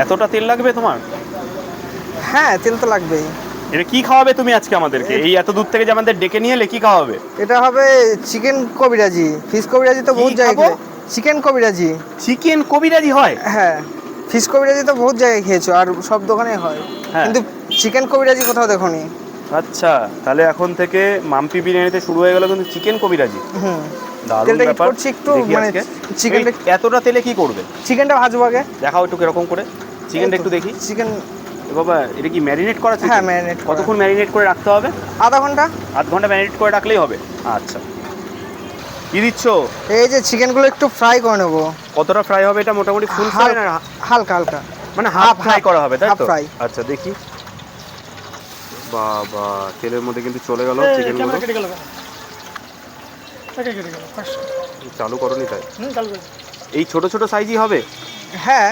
এতটা তেল লাগবে তোমার? হ্যাঁ, তেল তো লাগবেই। এটা কি খাওয়াবে তুমি আজকে আমাদেরকে? এই এত দূর থেকে যে আমাদের ডেকে নিয়ে এলে, কি খাওয়াবে? এটা হবে চিকেন কবিরাজি। ফিশ কবিরাজি তো কি বহুত জায়গায় খাবো? চিকেন কবিরাজি। চিকেন কবিরাজি হয়? হ্যাঁ, ফিশ কবিরাজি তো বহুত জায়গায় খেয়েছো, আর সব দোকানে হয়, হ্যাঁ। কিন্তু চিকেন কবিরাজি কোথাও দেখোনি। আচ্ছা, তাহলে এখন থেকে মাম্পি বিরিয়ানিতে শুরু হয়ে গেল কিন্তু চিকেন কবিরাজি। হুম। দারুণ তেলটা হিট ব্যাপার। করছি একটু, দেখি মানে আজকে চিকেনটা এতটা তেলে কি করবে? চিকেনটা ভাজবো আগে। দেখাও একটু কিরকম করে চিকেনটা, একটু দেখি। চিকেন, এ বাবা, এটা কি ম্যারিনেট করা চিকেন? হ্যাঁ, ম্যারিনেট করা। কতক্ষণ ম্যারিনেট করে রাখতে হবে? আধা ঘন্টা। আধ ঘন্টা ম্যারিনেট করে রাখলেই হবে। আচ্ছা, কি দিচ্ছ? এই যে চিকেনগুলো একটু ফ্রাই করে নেবো। কতটা ফ্রাই হবে এটা? মোটামুটি ফুল ফ্রাই না? হালকা হালকা, মানে হাফ ফ্রাই করা হবে, তাই হাফ তো? ফ্রাই। আচ্ছা, দেখি। বাবা, তেলের মধ্যে কিন্তু চলে গেল চিকেনগুলো। চালু করনি তাই? এই ছোট ছোট সাইজই হবে? হ্যাঁ।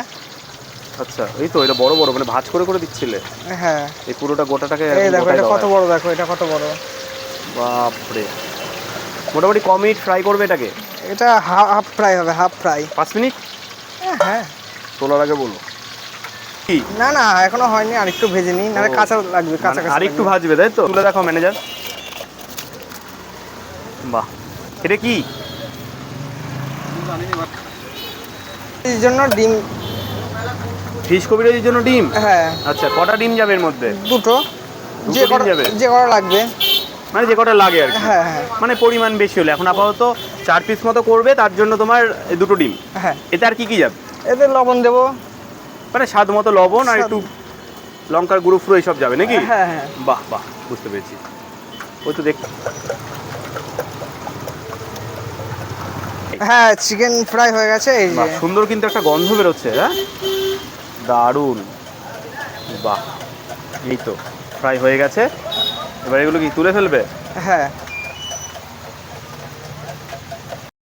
আচ্ছা, এই তো, এটা বড় বড় মানে ভাঁজ করে করে দিচ্ছিলে? হ্যাঁ, এই পুরোটা গোটাটাকে এই দেখো গোটায় এটা দাও। কত বড়, দেখো এটা কত বড়। বাপরে, মোটামুটি ক মিনিট ফ্রাই করবে এটাকে? এটা হাফ ফ্রাই হবে, হাফ ফ্রাই। 5 মিনিট? হ্যাঁ। তোলার আগে বলো। কি? না না, এখনো হয়নি, আর একটু ভেজে নিই, নাহলে কাঁচা লাগবে, কাঁচা কাঁচা আর একটু ভাজবে, তাই তো? তুলে দেখাও ম্যানেজার। বাহ, এটা কি? এই জন্য ডিম। ফিশ কবিরাজির জন্য ডিম? হ্যাঁ। আচ্ছা, কটা ডিম যাবে এর মধ্যে? দুটো। যে ডিম কটা যাবে? যে কটা লাগবে। মানে যে কটা লাগে আর কি। হ্যাঁ হ্যাঁ। মানে পরিমাণ বেশি হলে, এখন আপাতত 4 পিস মতো করবে, তার জন্য তোমার দুটো ডিম। হ্যাঁ। এতে আর কি কি যাবে? এতে লবণ দেবো, মানে স্বাদ মতো লবণ আর একটু লঙ্কার গুঁড়ো ফুড়ো এইসব যাবে নাকি? হ্যাঁ হ্যাঁ। বাহ বাহ, বুঝতে পেরেছি। ওই তো দেখ। হ্যাঁ, চিকেন ফ্রাই হয়ে গেছে, এই যে। বাহ, সুন্দর কিন্তু একটা গন্ধ বেরোচ্ছে। হ্যাঁ, দারুণ। বাহ, এই তো ফ্রাই হয়ে গেছে। এবার এগুলো কি তুলে ফেলবে? হ্যাঁ।